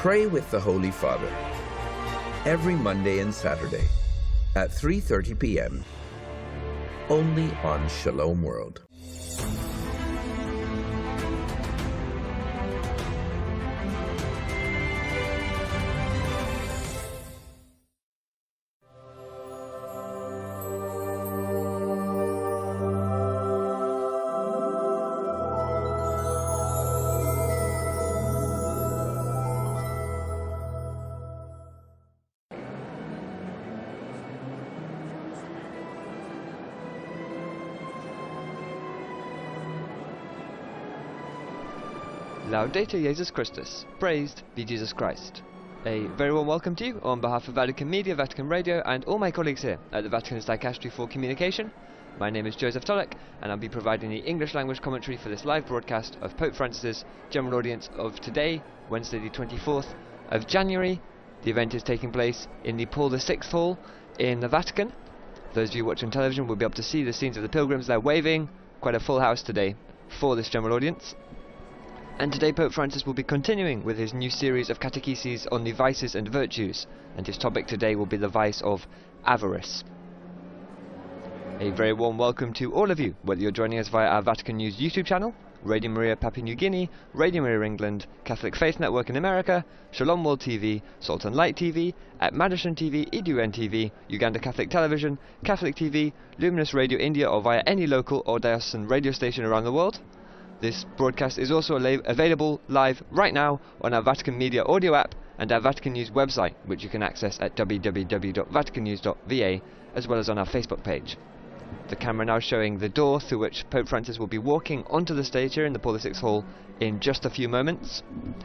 Pray with the Holy Father every Monday and Saturday at 3:30 p.m. only on Shalom World. Laudetur Jesus Christus, praised be Jesus Christ. A very warm welcome to you on behalf of Vatican Media, Vatican Radio and all my colleagues here at the Vatican's Dicastery for Communication. My name is Joseph Tulloch and I'll be providing the English language commentary for this live broadcast of Pope Francis's general audience of today, Wednesday the 24th of January. The event is taking place in the Paul VI Hall in the Vatican. Those of you watching television will be able to see the scenes of the pilgrims there waving. Quite a full house today for this general audience. And today Pope Francis will be continuing with his new series of catecheses on the vices and virtues, and his topic today will be the vice of avarice. A very warm welcome to all of you, whether you're joining us via our Vatican News YouTube channel, Radio Maria Papua New Guinea, Radio Maria England, Catholic Faith Network in America, Shalom World TV, Salt and Light TV, at Madison TV, EDUN TV, Uganda Catholic Television, Catholic TV, Luminous Radio India, or via any local or diocesan radio station around the world. This broadcast is also available live right now on our Vatican Media audio app and our Vatican News website, which you can access at www.vaticannews.va, as well as on our Facebook page. The camera now showing the door through which Pope Francis will be walking onto the stage here in the Paul VI Hall in just a few moments.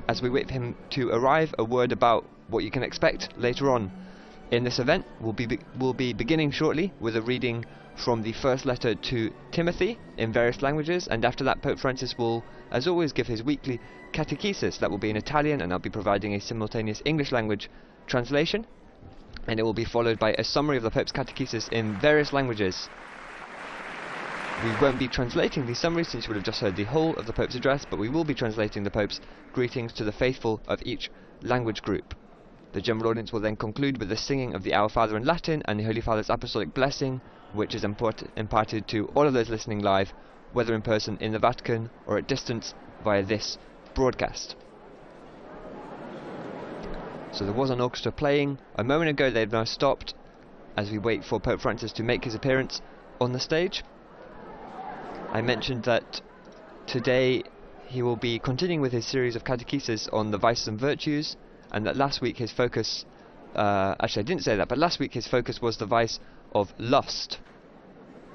As we wait for him to arrive, a word about what you can expect later on in this event. We'll be beginning shortly with a reading from the first letter to Timothy in various languages, and after that Pope Francis will, as always, give his weekly Catechesis. That will be in Italian, and I'll be providing a simultaneous English language translation, and it will be followed by a summary of the Pope's Catechesis in various languages. We won't be translating these summaries since you would have just heard the whole of the Pope's address, but we will be translating the Pope's greetings to the faithful of each language group. The general audience will then conclude with the singing of the Our Father in Latin and the Holy Father's apostolic blessing, which is imparted to all of those listening live, whether in person in the Vatican or at distance via this broadcast. So there was an orchestra playing a moment ago. They've now stopped as we wait for Pope Francis to make his appearance on the stage. I mentioned that today he will be continuing with his series of catechesis on the vices and virtues, and that last week his focus, actually I didn't say that, but last week his focus was the vice of lust.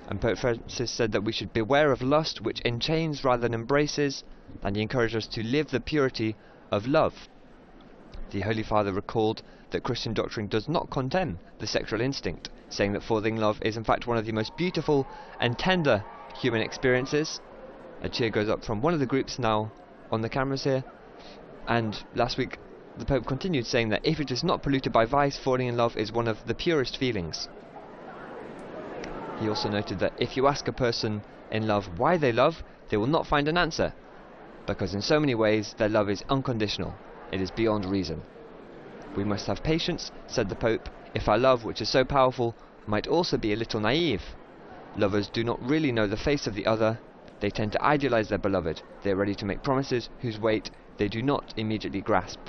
And Pope Francis said that we should beware of lust, which enchains rather than embraces, and he encouraged us to live the purity of love. The Holy Father recalled that Christian doctrine does not condemn the sexual instinct, saying that falling in love is in fact one of the most beautiful and tender human experiences. A cheer goes up from one of the groups now on the cameras here. And last week the Pope continued saying that if it is not polluted by vice, falling in love is one of the purest feelings. He also noted that if you ask a person in love why they love, they will not find an answer, because in so many ways their love is unconditional. It is beyond reason. We must have patience, said the Pope, if our love, which is so powerful, might also be a little naive. Lovers do not really know the face of the other. They tend to idealize their beloved. They are ready to make promises whose weight they do not immediately grasp.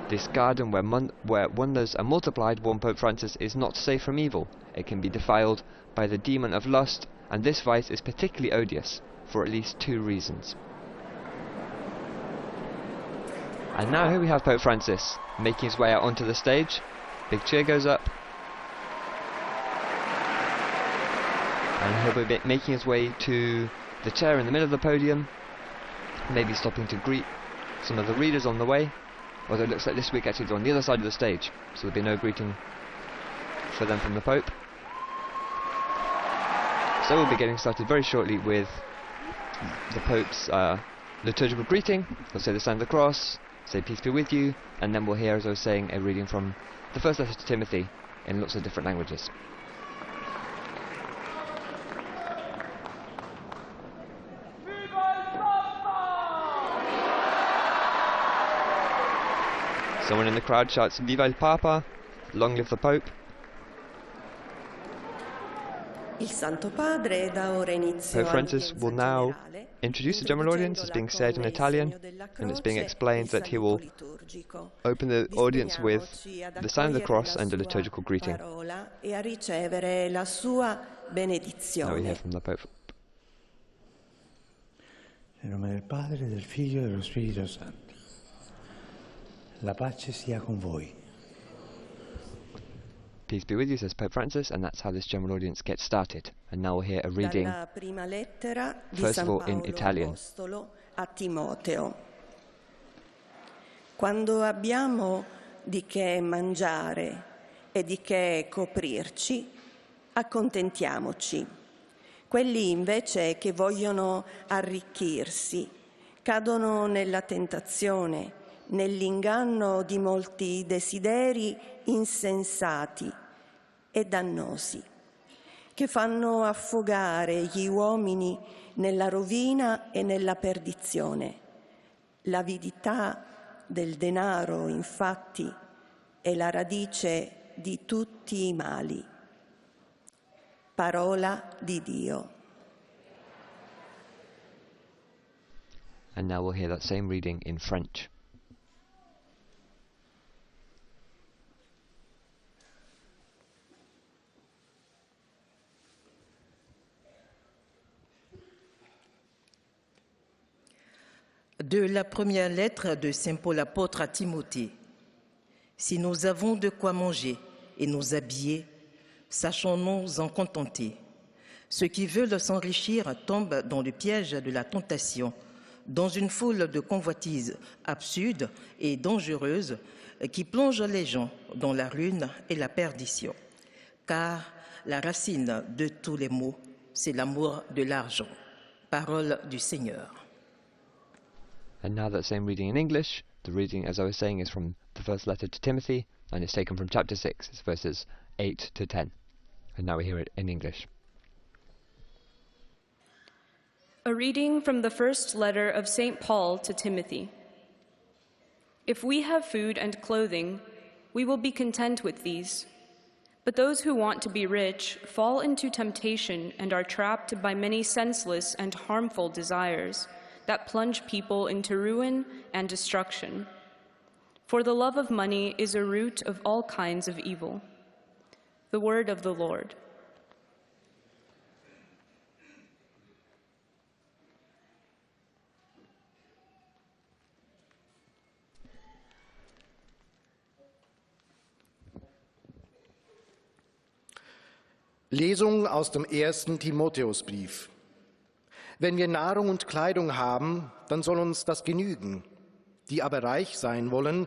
This garden where wonders are multiplied, warned Pope Francis, is not safe from evil. It can be defiled by the demon of lust, and this vice is particularly odious for at least two reasons. And now here we have Pope Francis making his way out onto the stage. Big cheer goes up, and he'll be making his way to the chair in the middle of the podium, maybe stopping to greet some of the readers on the way. Although it looks like this week actually they're on the other side of the stage, so there'll be no greeting for them from the Pope. So we'll be getting started very shortly with the Pope's liturgical greeting. He'll say the sign of the cross, say peace be with you, and then we'll hear, as I was saying, a reading from the first letter to Timothy in lots of different languages. Someone in the crowd shouts, "Viva il Papa! Long live the Pope!" Il Santo Padre dà ora inizio Pope Francis will now introduce the general audience. It's being said in Italian, and it's being explained that he will open the audience with the sign of the cross and a liturgical greeting. Now we hear from the Pope. Nel nome del Padre, del Figlio e dello Spirito Santo. La pace sia con voi. Peace be with you, says Pope Francis, and that's how this general audience gets started. And now we'll hear a reading, first of all, in Italian. A Timoteo. Quando abbiamo di che mangiare e di che coprirci, accontentiamoci. Quelli invece che vogliono arricchirsi cadono nella tentazione, nell'inganno di molti desideri insensati e dannosi, che fanno affogare gli uomini nella rovina e nella perdizione. L'avidità del denaro, infatti, è la radice di tutti i mali. Parola di Dio. And now we'll hear that same reading in French. De la première lettre de Saint Paul apôtre à Timothée. Si nous avons de quoi manger et nous habiller, sachons-nous en contenter. Ceux qui veulent s'enrichir tombent dans le piège de la tentation, dans une foule de convoitises absurdes et dangereuses qui plongent les gens dans la ruine et la perdition. Car la racine de tous les maux, c'est l'amour de l'argent. Parole du Seigneur. And now that same reading in English. The reading, as I was saying, is from the first letter to Timothy, and it's taken from chapter 6, it's verses 8 to 10. And now we hear it in English. A reading from the first letter of St. Paul to Timothy. If we have food and clothing, we will be content with these. But those who want to be rich fall into temptation and are trapped by many senseless and harmful desires that plunge people into ruin and destruction. For the love of money is a root of all kinds of evil. The word of the Lord. Lesung aus dem 1. Timotheusbrief. Wenn wir Nahrung und Kleidung haben, dann soll uns das genügen. Die aber reich sein wollen,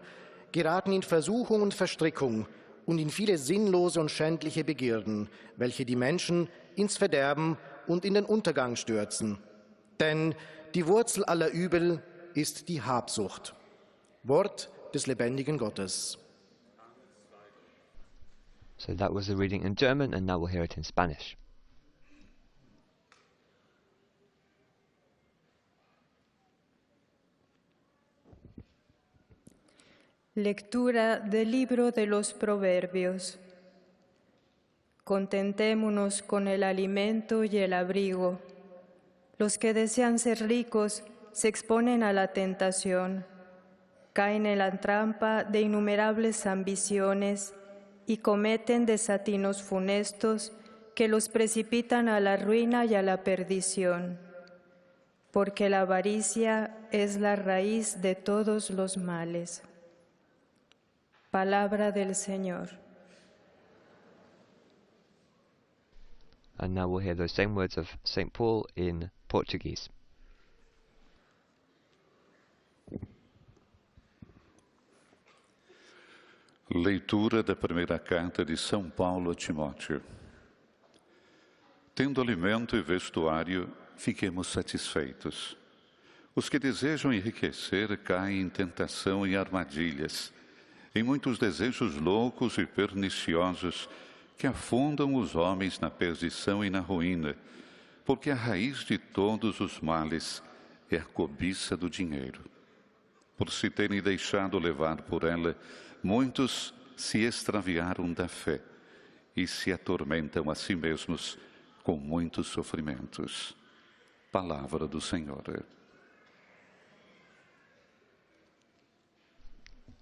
geraten in Versuchung und Verstrickung und in viele sinnlose und schändliche Begierden, welche die Menschen ins Verderben und in den Untergang stürzen. Denn die Wurzel aller Übel ist die Habsucht. Wort des lebendigen Gottes. So that was the reading in German, and now we'll hear it in Spanish. Lectura del libro de los Proverbios. Contentémonos con el alimento y el abrigo. Los que desean ser ricos se exponen a la tentación, caen en la trampa de innumerables ambiciones y cometen desatinos funestos que los precipitan a la ruina y a la perdición, porque la avaricia es la raíz de todos los males. Palabra del Señor. And now we'll hear those same words of St. Paul in Portuguese. Leitura da primeira carta de São Paulo a Timóteo. Tendo alimento e vestuário, fiquemos satisfeitos. Os que desejam enriquecer caem em tentação e armadilhas, em muitos desejos loucos e perniciosos que afundam os homens na perdição e na ruína, porque a raiz de todos os males é a cobiça do dinheiro. Por se terem deixado levar por ela, muitos se extraviaram da fé e se atormentam a si mesmos com muitos sofrimentos. Palavra do Senhor.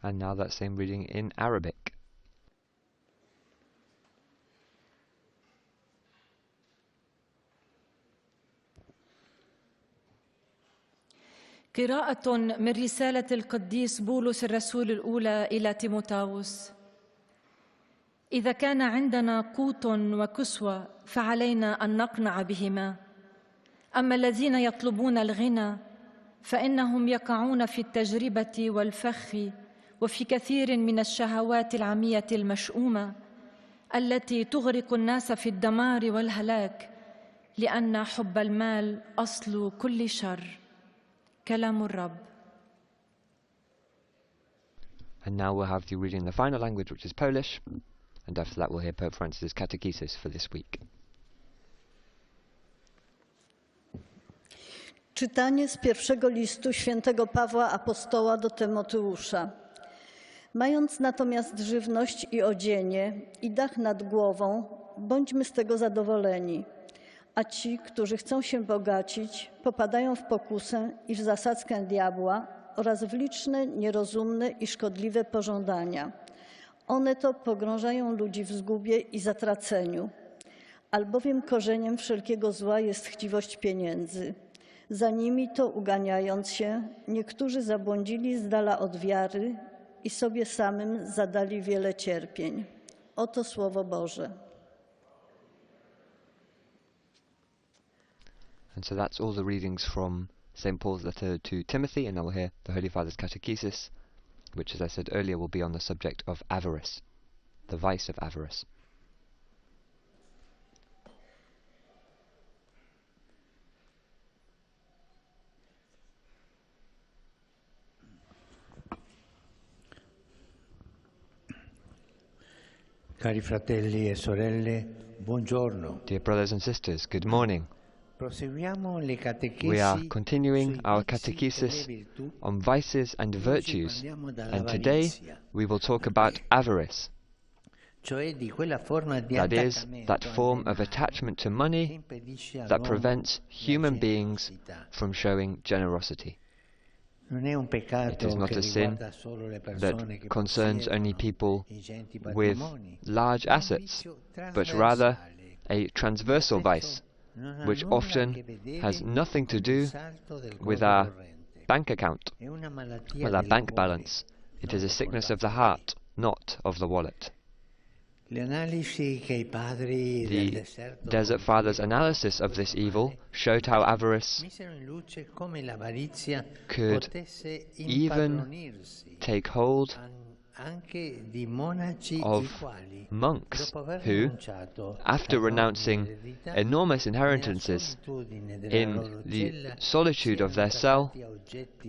And now that same reading in Arabic. قراءة من رسالة القديس بولس الرسول الأولى إلى تيموثاوس. إذا كان عندنا قوت وكسوة فعلينا أن نقنع بهما، أما الذين يطلبون الغنى فإنهم يقعون في التجربة والفخ وفي كثير من الشهوات العمية المشؤومة التي تغرق الناس في الدمار والهلاك، لأن حب المال أصل كل شر. كلام الرب. And now we'll have the reading in the final language, which is Polish, and after that we'll hear Pope Francis' Catechesis for this week. Czytanie z pierwszego listu świętego Pawła Apostoła do Tymoteusza. Mając natomiast żywność i odzienie i dach nad głową, bądźmy z tego zadowoleni. A ci, którzy chcą się bogacić, popadają w pokusę i w zasadzkę diabła oraz w liczne, nierozumne i szkodliwe pożądania. One to pogrążają ludzi w zgubie i zatraceniu, albowiem korzeniem wszelkiego zła jest chciwość pieniędzy. Za nimi to uganiając się, niektórzy zabłądzili z dala od wiary i sobie samym zadali wiele cierpień. Oto Słowo Boże. And so that's all the readings from St. Paul's letter to Timothy, and now we'll hear the Holy Father's Catechesis, which, as I said earlier, will be on the subject of avarice, the vice of avarice. Cari fratelli e sorelle, buongiorno. Dear brothers and sisters, good morning. We are continuing our catechesis on vices and virtues, and today we will talk about avarice. That is, that form of attachment to money that prevents human beings from showing generosity. It is not a sin that concerns only people with large assets, but rather a transversal vice, which often has nothing to do with our bank account, with our bank balance. It is a sickness of the heart, not of the wallet. The Desert Fathers' analysis of this evil showed how avarice could even take hold of monks who, after renouncing enormous inheritances in the solitude of their cell,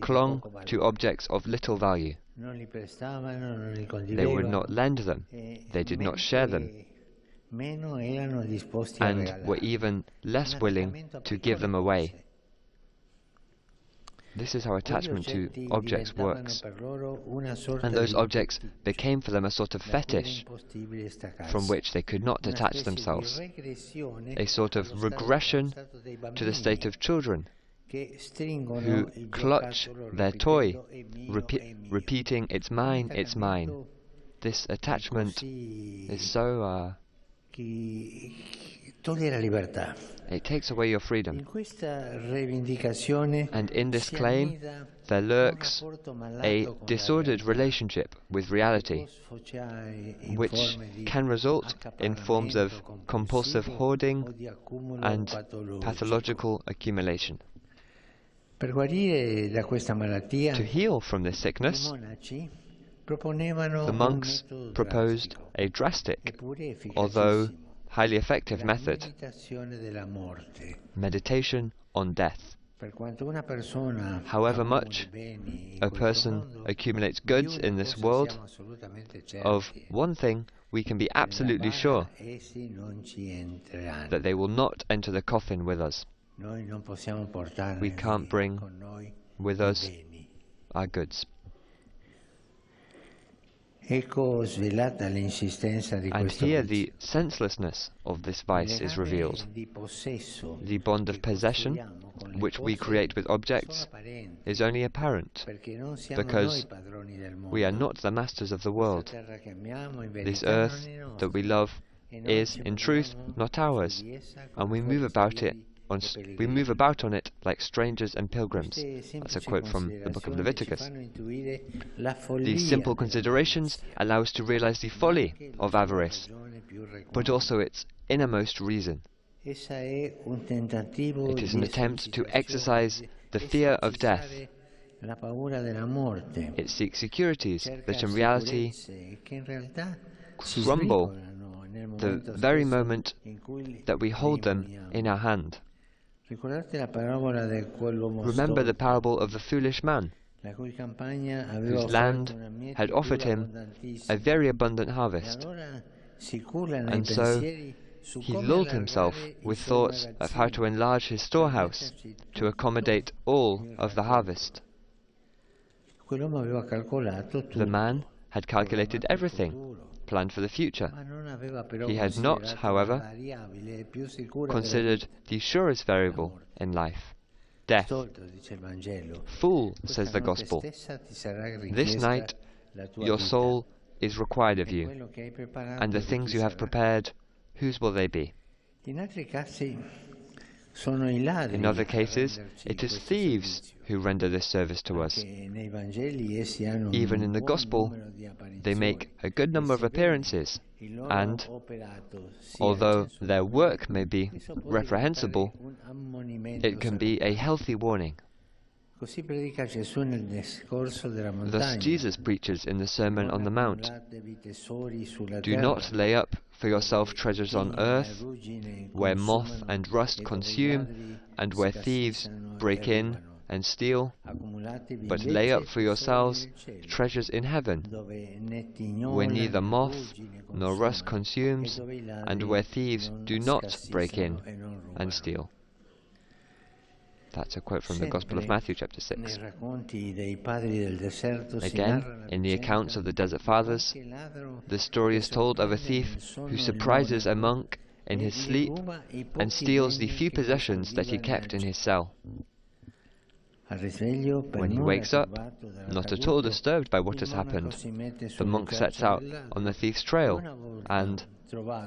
clung to objects of little value. They would not lend them, they did not share them, and were even less willing to give them away. This is how attachment to objects works. And those objects became for them a sort of fetish from which they could not detach themselves, a sort of regression to the state of children who clutch their toy, repeating, "It's mine, it's mine." This attachment is so it takes away your freedom. And in this claim there lurks a disordered relationship with reality, which can result in forms of compulsive hoarding and pathological accumulation. To heal from this sickness, the monks proposed a drastic, although highly effective method: meditation on death. However much a person accumulates goods in this world, of one thing we can be absolutely sure: that they will not enter the coffin with us. We can't bring with us our goods. And here the senselessness of this vice is revealed. The bond of possession, which we create with objects, is only apparent, because we are not the masters of the world. This earth that we love is, in truth, not ours, and we move about on it like strangers and pilgrims. That's a quote from the book of Leviticus. These simple considerations allow us to realize the folly of avarice, but also its innermost reason. It is an attempt to exercise the fear of death. It seeks securities that in reality crumble the very moment that we hold them in our hand. Remember the parable of the foolish man, whose land had offered him a very abundant harvest, and so he lulled himself with thoughts of how to enlarge his storehouse to accommodate all of the harvest. The man had calculated everything, planned for the future. He had not, however, considered the surest variable in life, death. Fool, says the Gospel, this night your soul is required of you, and the things you have prepared, whose will they be? In other cases, it is thieves who render this service to us. Even in the Gospel, they make a good number of appearances, and, although their work may be reprehensible, it can be a healthy warning. Thus Jesus preaches in the Sermon on the Mount, "Do not lay up for yourself treasures on earth, where moth and rust consume, and where thieves break in and steal, but lay up for yourselves treasures in heaven, where neither moth nor rust consumes, and where thieves do not break in and steal." That's a quote from the Gospel of Matthew chapter 6. Again, in the accounts of the Desert Fathers, the story is told of a thief who surprises a monk in his sleep and steals the few possessions that he kept in his cell. When he wakes up, not at all disturbed by what has happened, the monk sets out on the thief's trail, and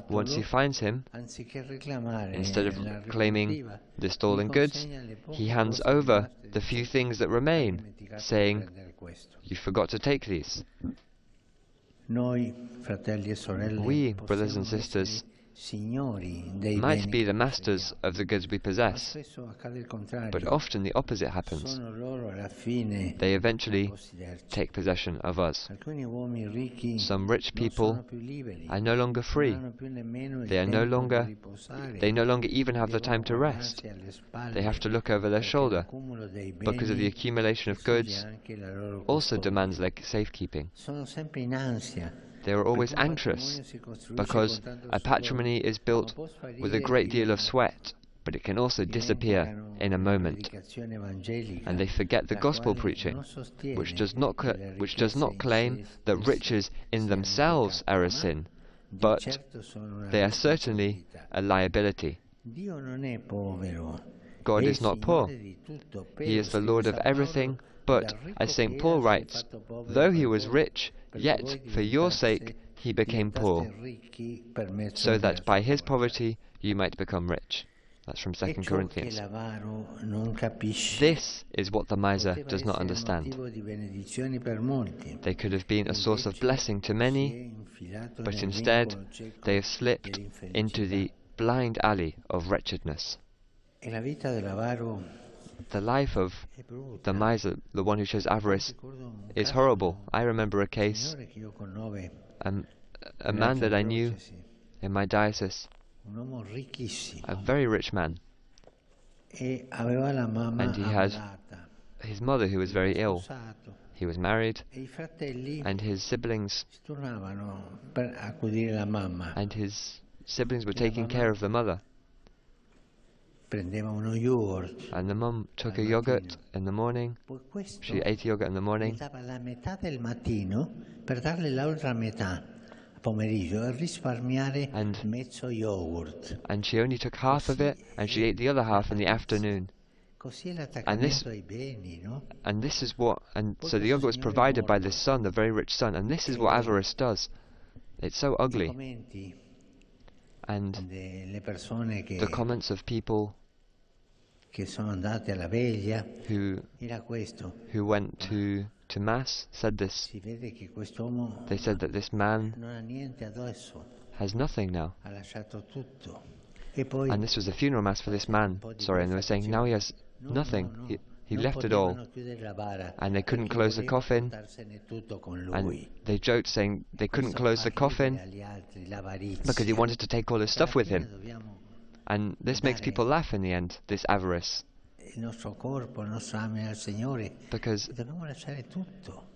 once he finds him, instead of claiming the stolen goods, he hands over the few things that remain, saying, "You forgot to take these." We, brothers and sisters, might be the masters of the goods we possess, but often the opposite happens. They eventually take possession of us. Some rich people are no longer free. They no longer even have the time to rest. They have to look over their shoulder, because of the accumulation of goods also demands their safekeeping. They are always anxious, because a patrimony is built with a great deal of sweat, but it can also disappear in a moment. And they forget the gospel preaching, which does not claim that riches in themselves are a sin, but they are certainly a liability. God is not poor. He is the Lord of everything, but, as St. Paul writes, though he was rich, yet for your sake he became poor, so that by his poverty you might become rich. That's from 2 Corinthians. This is what the miser does not understand. They could have been a source of blessing to many, but instead they have slipped into the blind alley of wretchedness. The life of the miser, the one who shows avarice, is horrible. I remember a case, a man that I knew in my diocese, a very rich man, and he had his mother who was very ill. He was married, and his siblings were taking care of the mother. And the mum took a yogurt in the morning. She ate yogurt in the morning, per darle l'altra metà pomeriggio e risparmiare mezzo yogurt. And she only took half of it, and she ate the other half in the afternoon. Così l'attaccamento ai beni, no? And this is what, and so the yogurt was provided by this son, the very rich son, and this is what avarice does. It's so ugly. And the comments of people who went to Mass said this. They said that this man has nothing now. And this was the funeral Mass for this man, and they were saying now he has nothing. He left it all. And they couldn't close the coffin. And they joked saying they couldn't close the coffin because he wanted to take all his stuff with him. And this makes people laugh in the end, this avarice. Because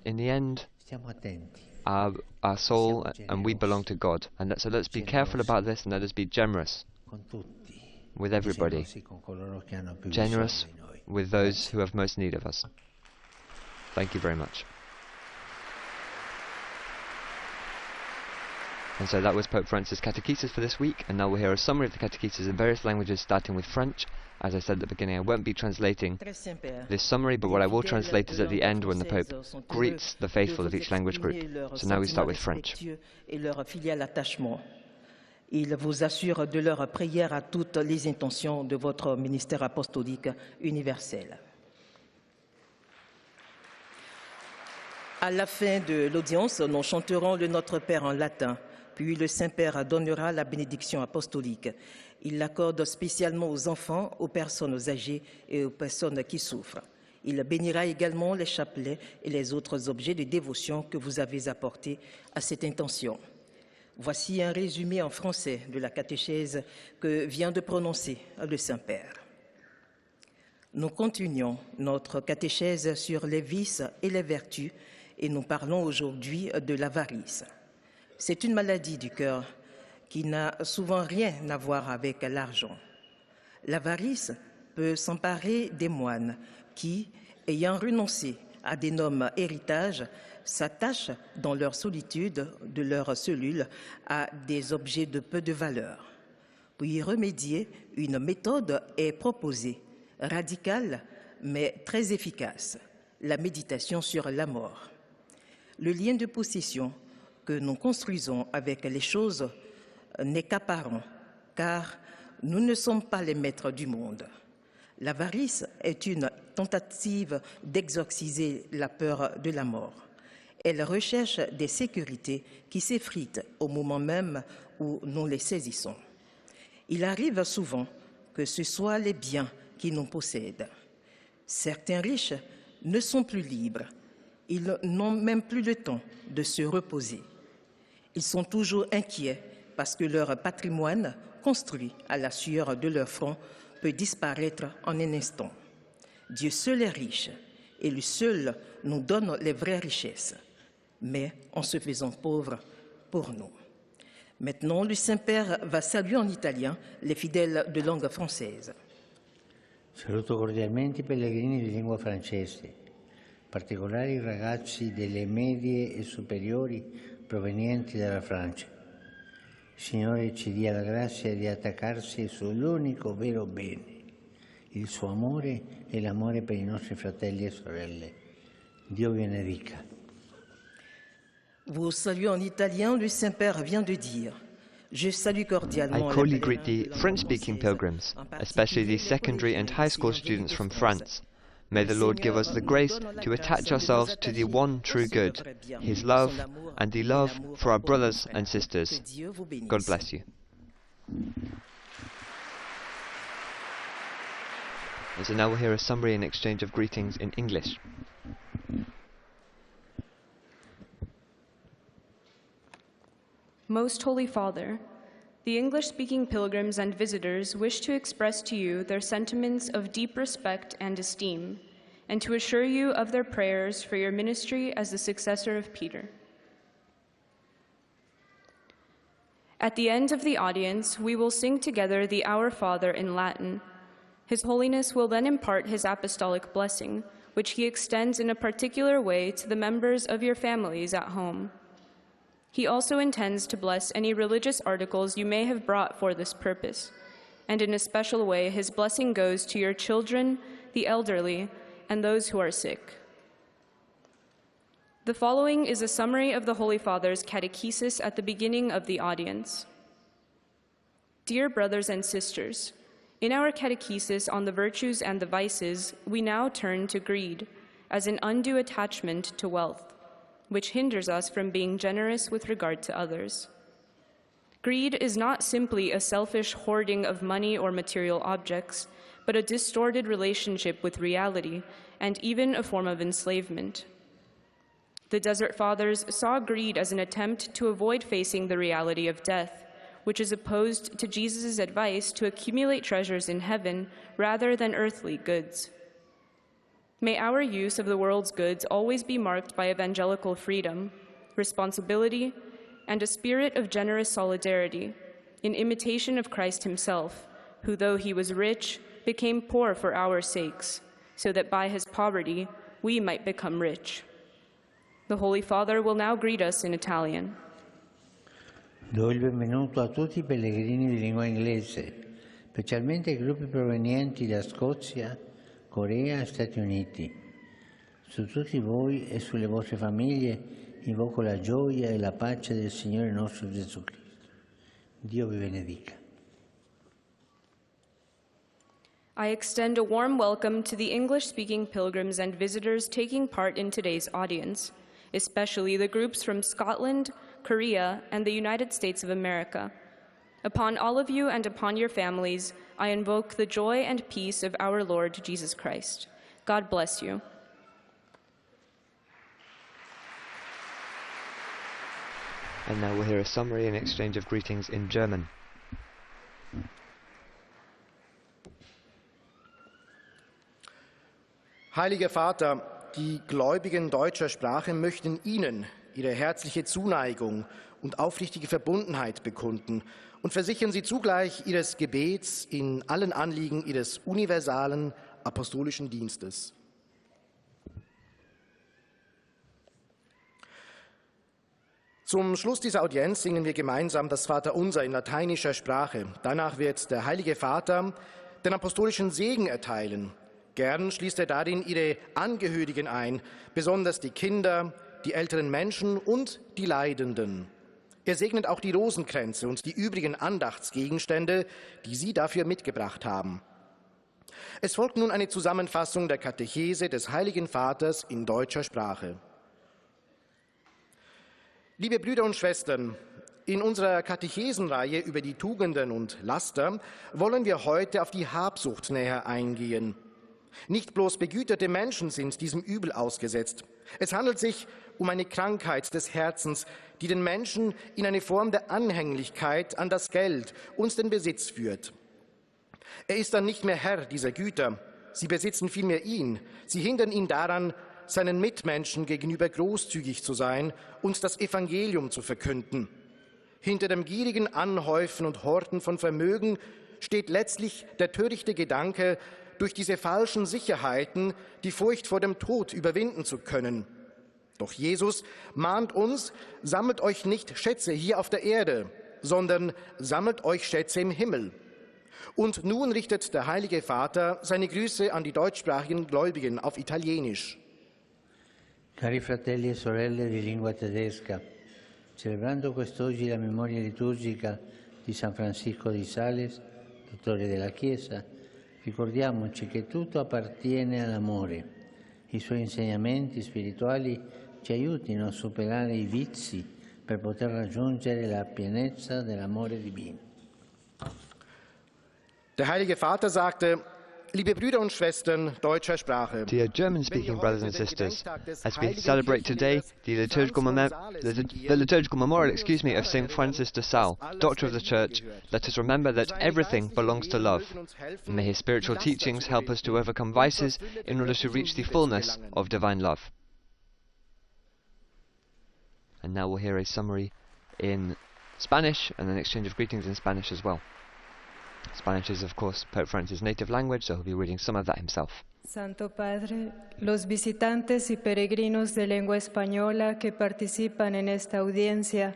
in the end, our soul and we belong to God. And so let's be careful about this, and let us be generous with everybody. Generous with those who have most need of us. Thank you very much. And so that was Pope Francis' Catechesis for this week, and now we'll hear a summary of the Catechesis in various languages, starting with French. As I said at the beginning, I won't be translating this summary, but what I will translate is at the end when the Pope greets the faithful of each language group. So now we start with French. Il vous assure de leur prière à toutes les intentions de votre ministère apostolique universel. À la fin de l'audience, nous chanterons le Notre Père en latin, puis le Saint-Père donnera la bénédiction apostolique. Il l'accorde spécialement aux enfants, aux personnes âgées et aux personnes qui souffrent. Il bénira également les chapelets et les autres objets de dévotion que vous avez apportés à cette intention. Voici un résumé en français de la catéchèse que vient de prononcer le Saint-Père. Nous continuons notre catéchèse sur les vices et les vertus et nous parlons aujourd'hui de l'avarice. C'est une maladie du cœur qui n'a souvent rien à voir avec l'argent. L'avarice peut s'emparer des moines qui, ayant renoncé à d'énormes héritages, s'attachent dans leur solitude de leur cellule à des objets de peu de valeur. Pour y remédier, une méthode est proposée, radicale mais très efficace, la méditation sur la mort. Le lien de possession que nous construisons avec les choses n'est qu'apparent, car nous ne sommes pas les maîtres du monde. L'avarice est une tentative d'exorciser la peur de la mort. Elle recherche des sécurités qui s'effritent au moment même où nous les saisissons. Il arrive souvent que ce soit les biens qui nous possèdent. Certains riches ne sont plus libres. Ils n'ont même plus le temps de se reposer. Ils sont toujours inquiets parce que leur patrimoine, construit à la sueur de leur front, peut disparaître en un instant. Dieu seul est riche et lui seul nous donne les vraies richesses, mais en se faisant pauvre pour nous. Maintenant, le Saint-Père va saluer en italien les fidèles de langue française. Saluto cordialmente i pellegrini di lingua francese, in particolare i ragazzi delle medie e superiori provenienti dalla Francia. Il Signore ci dia la grazia di attaccarsi sull'unico vero bene, il suo amore e l'amore per i nostri fratelli e sorelle. Dio vi benedica. Vous saluez en italien, le Saint-Père vient de dire. Je salue cordialement. I cordially greet the French-speaking pilgrims, especially the secondary and high school students from France. May the Lord give us the grace to attach ourselves to the one true good, His love and the love for our brothers and sisters. God bless you. And so now we'll hear a summary and exchange of greetings in English. Most Holy Father, the English-speaking pilgrims and visitors wish to express to you their sentiments of deep respect and esteem, and to assure you of their prayers for your ministry as the successor of Peter. At the end of the audience, we will sing together the Our Father in Latin. His Holiness will then impart his apostolic blessing, which he extends in a particular way to the members of your families at home. He also intends to bless any religious articles you may have brought for this purpose, and in a special way his blessing goes to your children, the elderly, and those who are sick. The following is a summary of the Holy Father's catechesis at the beginning of the audience. Dear brothers and sisters, in our catechesis on the virtues and the vices, we now turn to greed as an undue attachment to wealth, which hinders us from being generous with regard to others. Greed is not simply a selfish hoarding of money or material objects, but a distorted relationship with reality and even a form of enslavement. The Desert Fathers saw greed as an attempt to avoid facing the reality of death, which is opposed to Jesus' advice to accumulate treasures in heaven rather than earthly goods. May our use of the world's goods always be marked by evangelical freedom, responsibility, and a spirit of generous solidarity, in imitation of Christ himself, who, though he was rich, became poor for our sakes, so that by his poverty we might become rich. The Holy Father will now greet us in Italian. Do il benvenuto a tutti i pellegrini di lingua inglese, specialmente ai gruppi provenienti da Scozia, Corea e Stati Uniti. Su tutti voi e sulle vostre famiglie invoco la gioia e la pace del Signore nostro Gesù Cristo. Dio vi benedica. I extend a warm welcome to the English-speaking pilgrims and visitors taking part in today's audience, especially the groups from Scotland, Korea, and the United States of America. Upon all of you and upon your families, I invoke the joy and peace of our Lord Jesus Christ. God bless you. And now we'll hear a summary and exchange of greetings in German. Heiliger Vater, die Gläubigen deutscher Sprache möchten Ihnen ihre herzliche Zuneigung und aufrichtige Verbundenheit bekunden und versichern Sie zugleich Ihres Gebets in allen Anliegen Ihres universalen apostolischen Dienstes. Zum Schluss dieser Audienz singen wir gemeinsam das Vaterunser in lateinischer Sprache. Danach wird der Heilige Vater den apostolischen Segen erteilen. Gern schließt er darin ihre Angehörigen ein, besonders die Kinder, die älteren Menschen und die Leidenden. Er segnet auch die Rosenkränze und die übrigen Andachtsgegenstände, die Sie dafür mitgebracht haben. Es folgt nun eine Zusammenfassung der Katechese des Heiligen Vaters in deutscher Sprache. Liebe Brüder und Schwestern, in unserer Katechesenreihe über die Tugenden und Laster wollen wir heute auf die Habsucht näher eingehen. Nicht bloß begüterte Menschen sind diesem Übel ausgesetzt. Es handelt sich um eine Krankheit des Herzens, die den Menschen in eine Form der Anhänglichkeit an das Geld und den Besitz führt. Er ist dann nicht mehr Herr dieser Güter. Sie besitzen vielmehr ihn. Sie hindern ihn daran, seinen Mitmenschen gegenüber großzügig zu sein und das Evangelium zu verkünden. Hinter dem gierigen Anhäufen und Horten von Vermögen steht letztlich der törichte Gedanke, durch diese falschen Sicherheiten die Furcht vor dem Tod überwinden zu können. Doch Jesus mahnt uns, sammelt euch nicht Schätze hier auf der Erde, sondern sammelt euch Schätze im Himmel. Und nun richtet der Heilige Vater seine Grüße an die deutschsprachigen Gläubigen auf Italienisch. Cari fratelli e sorelle di lingua tedesca, celebrando quest'oggi la memoria liturgica di San Francisco di Sales, dottore della Chiesa, ricordiamoci che tutto appartiene all'amore. I suoi insegnamenti spirituali ci aiutino a superare i vizi per poter raggiungere la pienezza dell'amore divino. Der Heilige Vater sagte, liebe Brüder und Schwestern deutscher Sprache, Dear German-speaking brothers and sisters, as we celebrate today the liturgical memorial of St. Francis de Sales, Doctor of the Church, let us remember that everything belongs to love. May his spiritual teachings help us to overcome vices in order to reach the fullness of divine love. And now we'll hear a summary in Spanish and an exchange of greetings in Spanish as well. Spanish is, of course, Pope Francis' native language, so he'll be reading some of that himself. Santo Padre, los visitantes y peregrinos de lengua española que participan en esta audiencia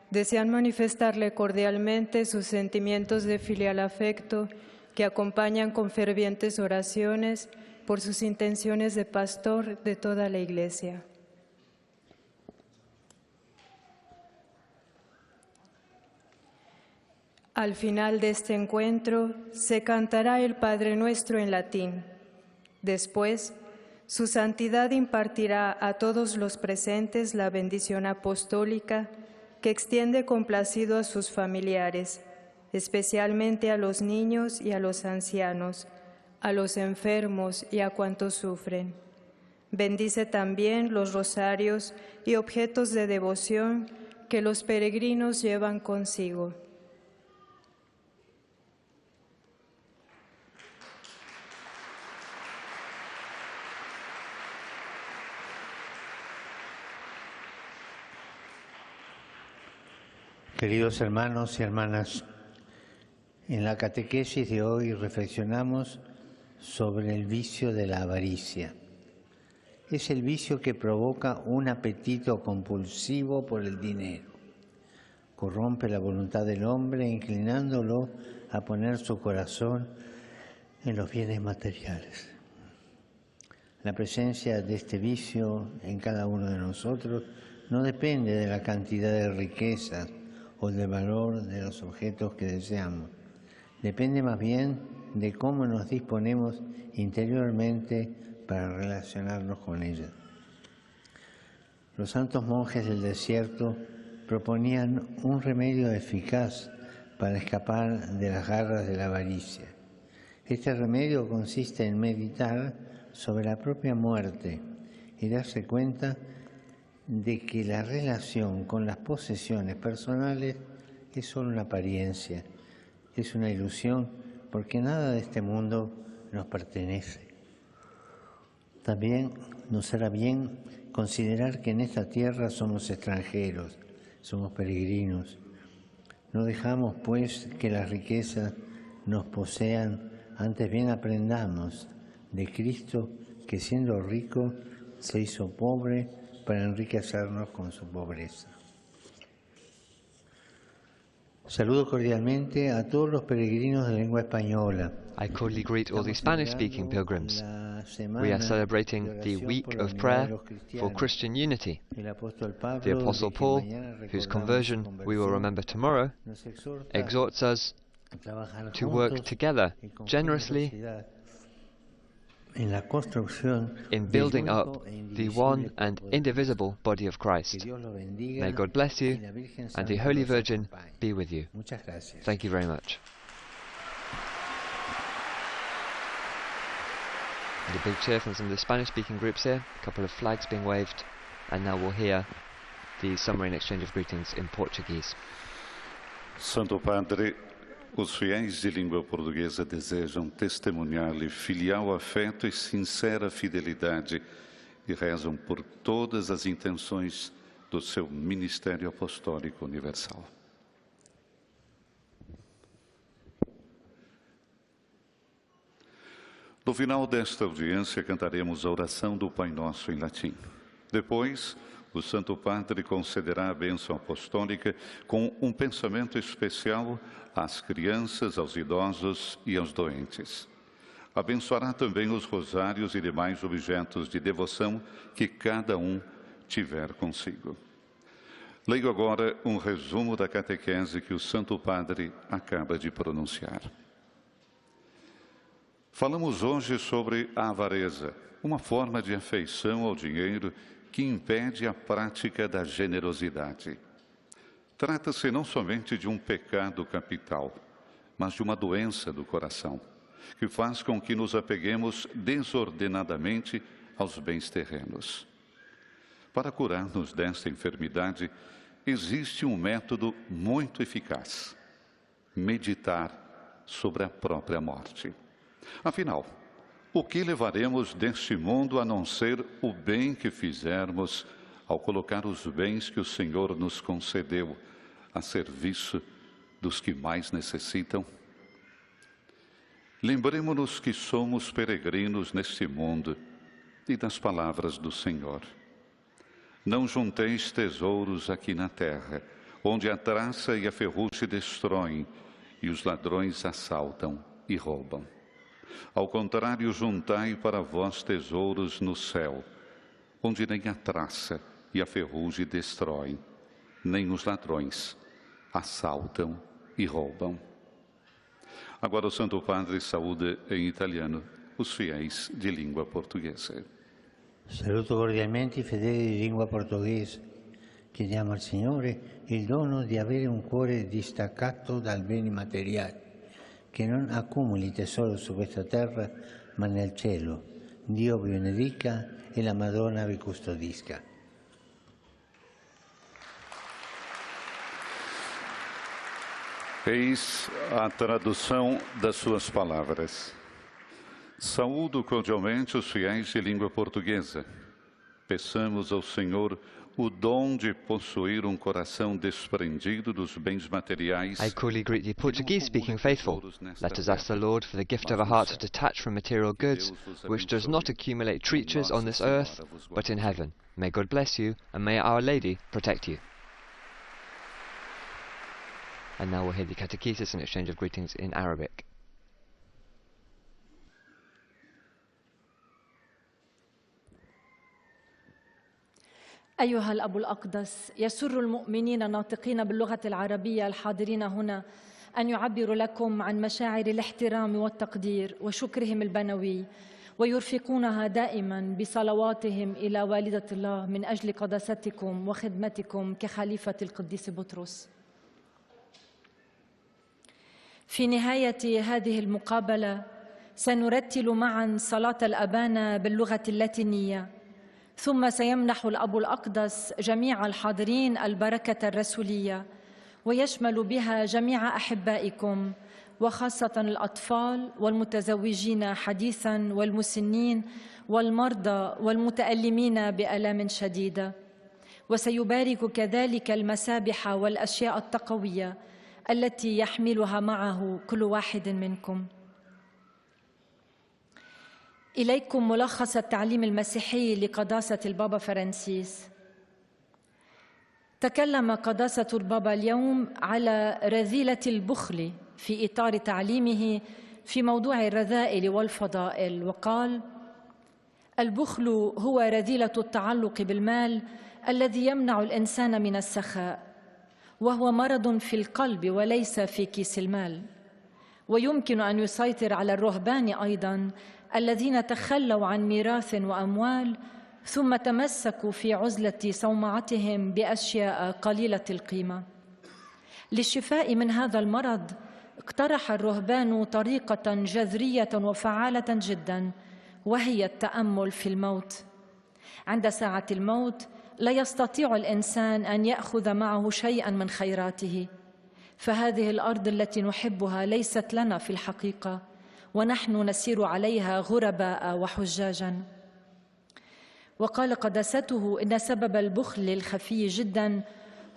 desean manifestarle cordialmente sus sentimientos de filial afecto que acompañan con fervientes oraciones por sus intenciones de pastor de toda la Iglesia. Al final de este encuentro se cantará el Padre Nuestro en latín. Después, su Santidad impartirá a todos los presentes la bendición apostólica que extiende complacido a sus familiares, especialmente a los niños y a los ancianos, a los enfermos y a cuantos sufren. Bendice también los rosarios y objetos de devoción que los peregrinos llevan consigo. Queridos hermanos y hermanas, en la catequesis de hoy reflexionamos sobre el vicio de la avaricia. Es el vicio que provoca un apetito compulsivo por el dinero. Corrompe la voluntad del hombre inclinándolo a poner su corazón en los bienes materiales. La presencia de este vicio en cada uno de nosotros no depende de la cantidad de riquezas o del valor de los objetos que deseamos. Depende más bien de cómo nos disponemos interiormente para relacionarnos con ella. Los santos monjes del desierto proponían un remedio eficaz para escapar de las garras de la avaricia. Este remedio consiste en meditar sobre la propia muerte y darse cuenta de que la relación con las posesiones personales es solo una apariencia, es una ilusión, porque nada de este mundo nos pertenece. También nos hará bien considerar que en esta tierra somos extranjeros, somos peregrinos. No dejamos, pues, que las riquezas nos posean, antes bien aprendamos de Cristo, que siendo rico se hizo pobre para enriquecernos con su pobreza. Saludo cordialmente a todos los peregrinos de lengua española. I cordially greet all the Spanish-speaking pilgrims. We are celebrating the Week of Prayer for Christian Unity. The Apostle Paul, whose conversion we will remember tomorrow, exhorts us to work together generously in building up the one and indivisible body of Christ. May God bless you and the Holy Virgin be with you. Thank you very much. And a big cheer from some of the Spanish-speaking groups here, a couple of flags being waved, and now we'll hear the summary and exchange of greetings in Portuguese. Santo Padre, os fiéis de língua portuguesa desejam testemunhar-lhe filial afeto e sincera fidelidade e rezam por todas as intenções do seu ministério apostólico universal. No final desta audiência, cantaremos a oração do Pai Nosso em latim. Depois, o Santo Padre concederá a bênção apostólica com um pensamento especial às crianças, aos idosos e aos doentes. Abençoará também os rosários e demais objetos de devoção que cada um tiver consigo. Leio agora um resumo da catequese que o Santo Padre acaba de pronunciar. Falamos hoje sobre a avareza, uma forma de afeição ao dinheiro que impede a prática da generosidade. Trata-se não somente de um pecado capital, mas de uma doença do coração, que faz com que nos apeguemos desordenadamente aos bens terrenos. Para curar-nos desta enfermidade, existe um método muito eficaz: meditar sobre a própria morte. Afinal, o que levaremos deste mundo a não ser o bem que fizermos ao colocar os bens que o Senhor nos concedeu a serviço dos que mais necessitam? Lembremo-nos que somos peregrinos neste mundo e das palavras do Senhor. Não junteis tesouros aqui na terra, onde a traça e a ferrugem destroem e os ladrões assaltam e roubam. Ao contrário, juntai para vós tesouros no céu, onde nem a traça e a ferrugem destroem, nem os ladrões assaltam e roubam. Agora o Santo Padre saúda em italiano os fiéis de língua portuguesa. Saluto cordialmente i fedeli di lingua portoghese. Chiediamo al Signore il dono di avere un cuore distaccato dai beni materiali, che non accumuli tesoro su questa terra, ma nel cielo. Dio vi benedica e la Madonna vi custodisca. Eis a tradução das suas palavras. Saúdo cordialmente os fiéis de língua portuguesa. Peçamos ao Senhor o dom de possuir coração desprendido dos bens materiais. I coolly greet the Portuguese-speaking faithful. Let us ask the Lord for the gift of a heart detached from material goods, which does not accumulate treasures on this earth, but in heaven. May God bless you, and may Our Lady protect you. And now we'll hear the Catechesis and exchange of greetings in Arabic. أيها الأب الأقدس، يسر المؤمنين الناطقين باللغة العربية الحاضرين هنا أن يعبروا لكم عن مشاعر الاحترام والتقدير وشكرهم البنوي، ويرفقونها دائما بصلواتهم إلى والدة الله من أجل قداستكم وخدمتكم كخليفة القديس بطرس. في نهاية هذه المقابلة سنرتل معا صلاة الأبانا باللغة اللاتينية، ثم سيمنح الأب الأقدس جميع الحاضرين البركة الرسولية، ويشمل بها جميع أحبائكم وخاصة الأطفال والمتزوجين حديثاً والمسنين والمرضى والمتألمين بآلام شديدة، وسيبارك كذلك المسابح والأشياء التقوية التي يحملها معه كل واحد منكم. إليكم ملخص التعليم المسيحي لقداسة البابا فرانسيس. تكلم قداسة البابا اليوم على رذيلة البخل في إطار تعليمه في موضوع الرذائل والفضائل، وقال: البخل هو رذيلة التعلق بالمال الذي يمنع الإنسان من السخاء، وهو مرض في القلب وليس في كيس المال، ويمكن أن يسيطر على الرهبان أيضاً الذين تخلوا عن ميراث وأموال ثم تمسكوا في عزلة صومعتهم بأشياء قليلة القيمة. للشفاء من هذا المرض اقترح الرهبان طريقة جذرية وفعالة جداً، وهي التأمل في الموت. عند ساعة الموت لا يستطيع الإنسان أن يأخذ معه شيئاً من خيراته، فهذه الأرض التي نحبها ليست لنا في الحقيقة، ونحن نسير عليها غرباء وحجاجاً. وقال قداسته إن سبب البخل الخفي جداً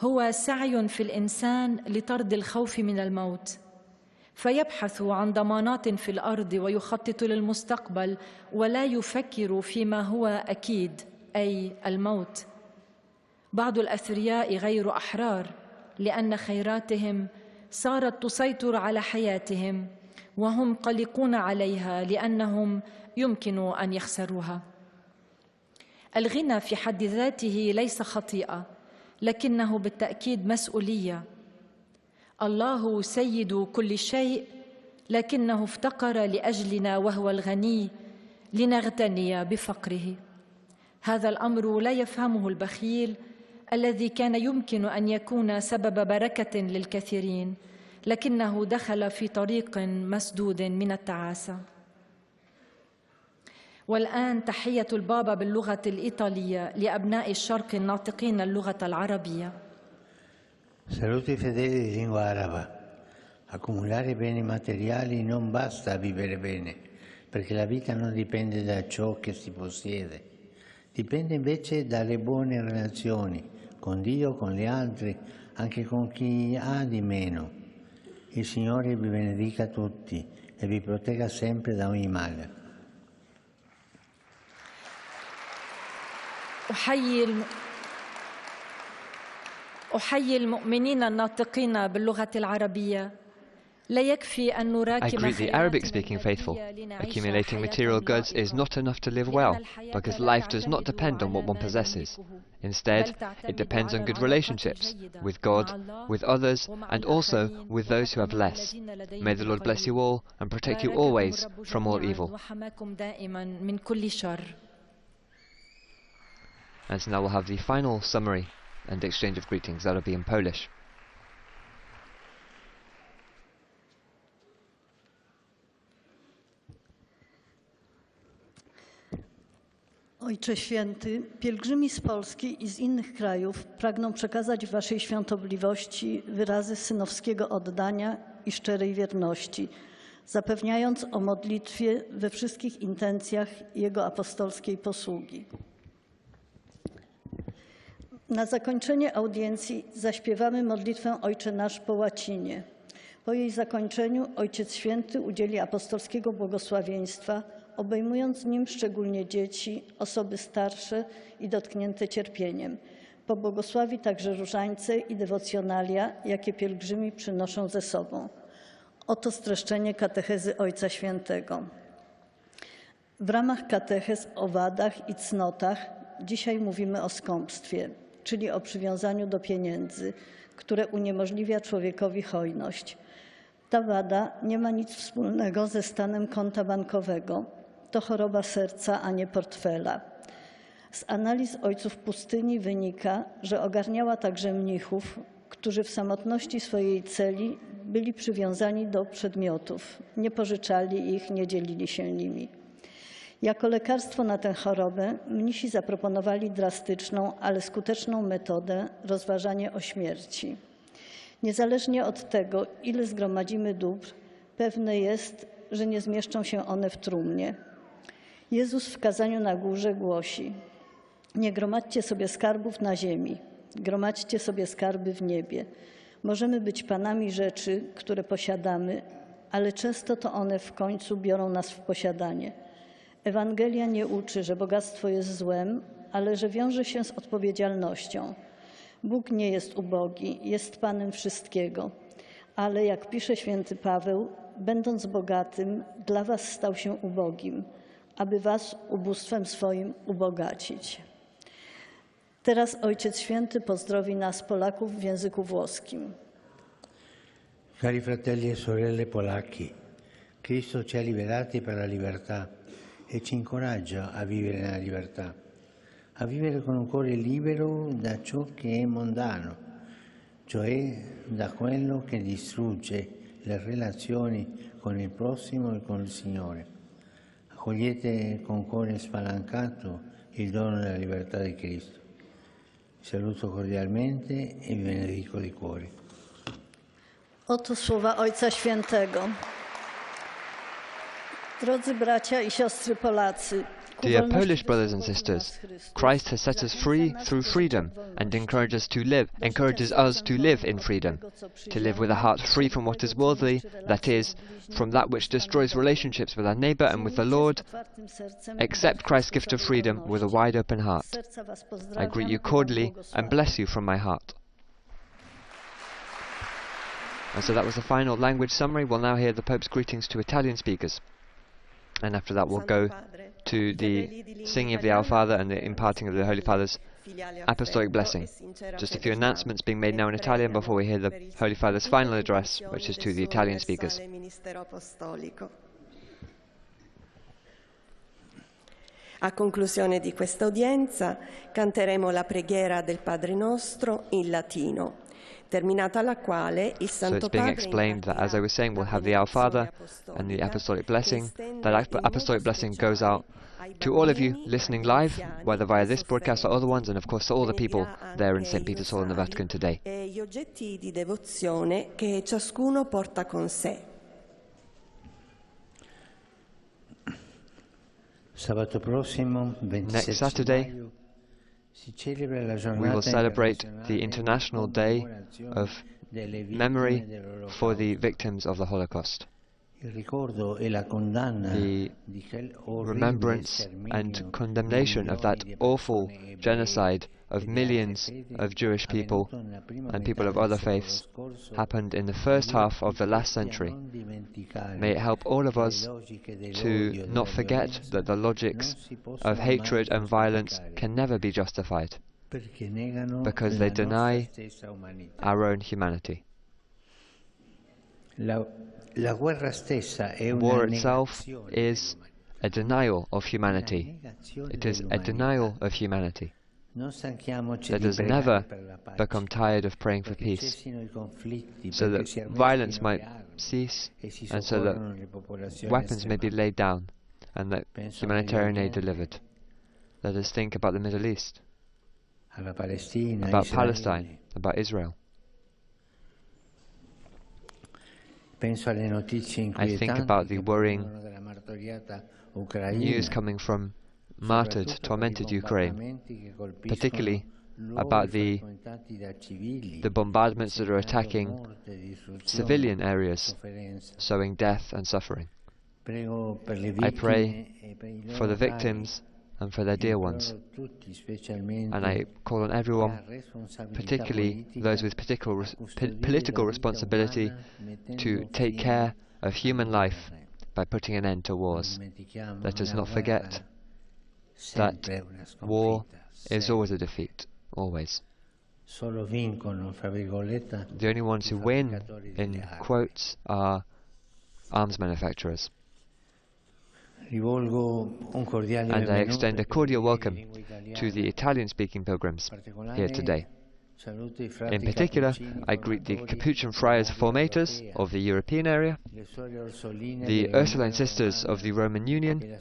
هو سعي في الإنسان لطرد الخوف من الموت، فيبحث عن ضمانات في الأرض ويخطط للمستقبل ولا يفكر فيما هو أكيد، أي الموت. بعض الأثرياء غير أحرار لأن خيراتهم صارت تسيطر على حياتهم، وهم قلقون عليها لأنهم يمكن أن يخسروها. الغنى في حد ذاته ليس خطيئة، لكنه بالتأكيد مسؤولية. الله سيد كل شيء، لكنه افتقر لأجلنا وهو الغني لنغتني بفقره. هذا الأمر لا يفهمه البخيل الذي كان يمكن أن يكون سبب بركة للكثيرين، لكنه دخل في طريق مسدود من التعاسة. والآن تحية البابا باللغة الإيطالية لأبناء الشرق الناطقين اللغة العربية. Saluti fedeli di lingua araba. Accumulare beni materiali non basta a vivere bene, perché la vita non dipende da ciò che si possiede. Dipende invece dalle buone relazioni con Dio, con gli altri, anche con chi ha di meno. Il Signore vi benedica tutti e vi protegga sempre da ogni male. أحيي المؤمنين الناطقين باللغة العربية. I greet the Arabic-speaking faithful. Accumulating material goods is not enough to live well, because life does not depend on what one possesses. Instead, it depends on good relationships with God, with others, and also with those who have less. May the Lord bless you all and protect you always from all evil. And so now we'll have the final summary and exchange of greetings. That'll be in Polish. Ojcze Święty, pielgrzymi z Polski i z innych krajów pragną przekazać Waszej świątobliwości wyrazy synowskiego oddania i szczerej wierności, zapewniając o modlitwie we wszystkich intencjach Jego apostolskiej posługi. Na zakończenie audiencji zaśpiewamy modlitwę Ojcze Nasz po łacinie. Po jej zakończeniu Ojciec Święty udzieli apostolskiego błogosławieństwa, obejmując nim szczególnie dzieci, osoby starsze i dotknięte cierpieniem. Pobłogosławi także różańce i dewocjonalia, jakie pielgrzymi przynoszą ze sobą. Oto streszczenie katechezy Ojca Świętego. W ramach katechez o wadach i cnotach dzisiaj mówimy o skąpstwie, czyli o przywiązaniu do pieniędzy, które uniemożliwia człowiekowi hojność. Ta wada nie ma nic wspólnego ze stanem konta bankowego. To choroba serca, a nie portfela. Z analiz ojców pustyni wynika, że ogarniała także mnichów, którzy w samotności swojej celi byli przywiązani do przedmiotów, nie pożyczali ich, nie dzielili się nimi. Jako lekarstwo na tę chorobę mnisi zaproponowali drastyczną, ale skuteczną metodę rozważanie o śmierci. Niezależnie od tego, ile zgromadzimy dóbr, pewne jest, że nie zmieszczą się one w trumnie. Jezus w kazaniu na górze głosi: nie gromadźcie sobie skarbów na ziemi, gromadźcie sobie skarby w niebie. Możemy być panami rzeczy, które posiadamy, ale często to one w końcu biorą nas w posiadanie. Ewangelia nie uczy, że bogactwo jest złem, ale że wiąże się z odpowiedzialnością. Bóg nie jest ubogi, jest Panem wszystkiego, ale jak pisze święty Paweł, będąc bogatym, dla was stał się ubogim, aby was ubóstwem swoim ubogacić. Teraz Ojciec Święty pozdrowi nas, Polaków, w języku włoskim. Cari fratelli e sorelle polacchi, Cristo ci ha liberati per la libertà e ci incoraggia a vivere nella libertà, a vivere con un cuore libero da ciò che è mondano, cioè da quello che distrugge le relazioni con il prossimo e con il Signore. Accogliete con cuore spalancato il dono della libertà di Cristo. Vi saluto cordialmente e vi benedico di cuore. Oto słowa Ojca Świętego. Drodzy bracia i siostry Polacy, dear Polish brothers and sisters, Christ has set us free through freedom and encourages us to live in freedom, to live with a heart free from what is worldly, that is, from that which destroys relationships with our neighbour and with the Lord. Accept Christ's gift of freedom with a wide open heart. I greet you cordially and bless you from my heart. And so that was the final language summary. We'll now hear the Pope's greetings to Italian speakers. And after that we'll go to the singing of the Our Father and the imparting of the Holy Father's apostolic blessing. Just a few announcements being made now in Italian before we hear the Holy Father's final address, which is to the Italian speakers. A conclusione di questa udienza canteremo la preghiera del Padre Nostro in latino. So it's being explained that, as I was saying, we'll have the Our Father and the Apostolic Blessing. That Apostolic Blessing goes out to all of you listening live, whether via this broadcast or other ones, and of course to all the people there in St. Peter's Hall in the Vatican today. Gli oggetti di devozione che ciascuno porta con sé. Next Saturday, we will celebrate the International Day of Memory for the Victims of the Holocaust. the remembrance and condemnation of that awful genocide of millions of Jewish people and people of other faiths happened in the first half of the last century. May it help all of us to not forget that the logics of hatred and violence can never be justified, because they deny our own humanity. War itself is a denial of humanity. It is a denial of humanity. Let us never become tired of praying for peace, so that violence might cease and so that weapons may be laid down and that humanitarian aid delivered. Let us think about the Middle East, about Palestine, about Israel. I think about the worrying news coming from martyred, tormented Ukraine, particularly about the bombardments that are attacking civilian areas, sowing death and suffering. I pray for the victims and for their dear ones, and I call on everyone, particularly those with political responsibility, to take care of human life by putting an end to wars. Let us not forget that war is always a defeat, always. The only ones who win, in quotes, are arms manufacturers. And I extend a cordial welcome to the Italian-speaking pilgrims here today. In particular, I greet the Capuchin Friars Formators of the European area, the Ursuline Sisters of the Roman Union,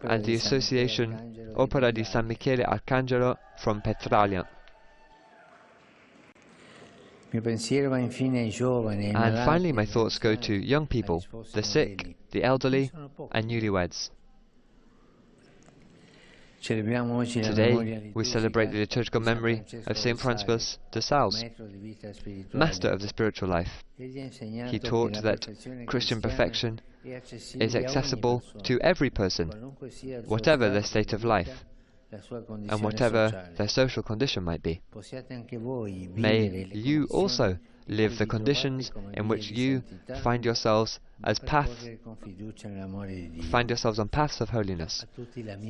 and the Association Opera di San Michele Arcangelo from Petraglia. And finally, my thoughts go to young people, the sick, the elderly, and newlyweds. Today, we celebrate the liturgical memory of St. Francis de Sales, master of the spiritual life. He taught that Christian perfection is accessible to every person, whatever their state of life, and whatever their social condition might be. May you also live the conditions in which you find yourselves on paths of holiness,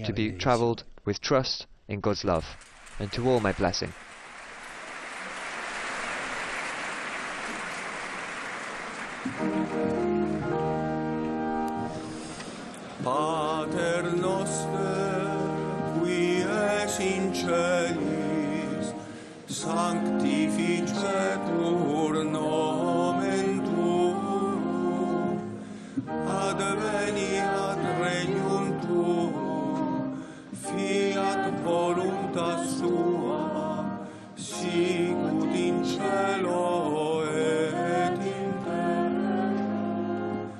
to be travelled with trust in God's love, and to all my blessing. Pater noster, qui es in celis, sanctificetur nomen tuum, adveniat regnum tuum, fiat voluntas tua, sicut in cielo et in terra.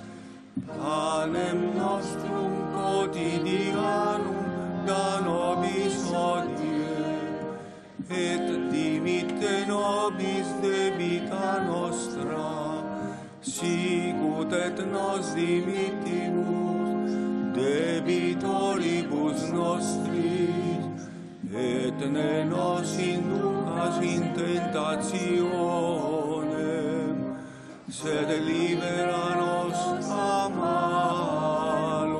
Panem nostrum quotidianum da nobis hodie, et dimitte nobis debita nostra, sicut et nos dimittimus debitoribus nostris, et ne nos inducas in tentationem, sed libera nos a malo.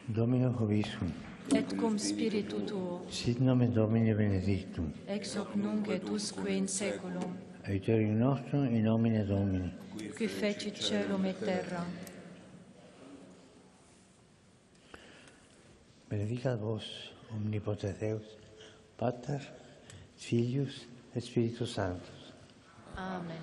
Domino Hoviscum. Et cum spiritu tuo, Sit nomen Domini benedictum. ex hoc nunc et usque in saeculum, Aiuterium nostrum in nomine Domini. qui fecit caelum et terra. Benedicat vos omnipotens Deus, Pater, Filius et Spiritus Sanctus. Amen.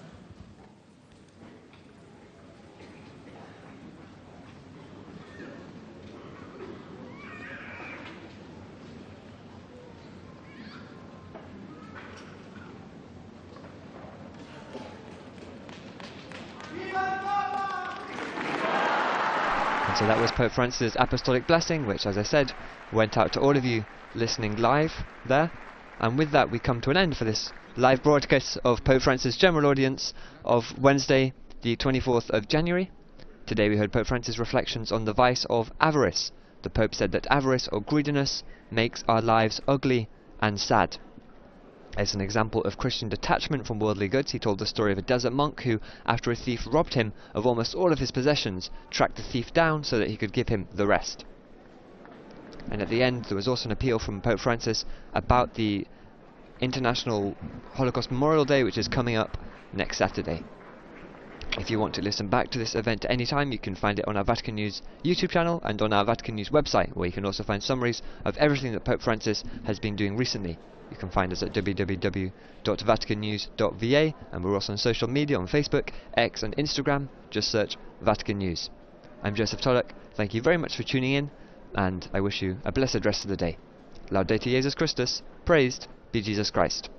And so that was Pope Francis' apostolic blessing, which, as I said, went out to all of you listening live there. And with that, we come to an end for this live broadcast of Pope Francis' general audience of Wednesday, the 24th of January. Today we heard Pope Francis' reflections on the vice of avarice. The Pope said that avarice or greediness makes our lives ugly and sad. As an example of Christian detachment from worldly goods, he told the story of a desert monk who, after a thief robbed him of almost all of his possessions, tracked the thief down so that he could give him the rest. And at the end, there was also an appeal from Pope Francis about the International Holocaust Memorial Day, which is coming up next Saturday. If you want to listen back to this event at any time, you can find it on our Vatican News YouTube channel and on our Vatican News website, where you can also find summaries of everything that Pope Francis has been doing recently. You can find us at www.vaticannews.va, and we're also on social media on Facebook, X and Instagram. Just search Vatican News. I'm Joseph Tolek. Thank you very much for tuning in, and I wish you a blessed rest of the day. Laudate Jesus Christus. Praised be Jesus Christ.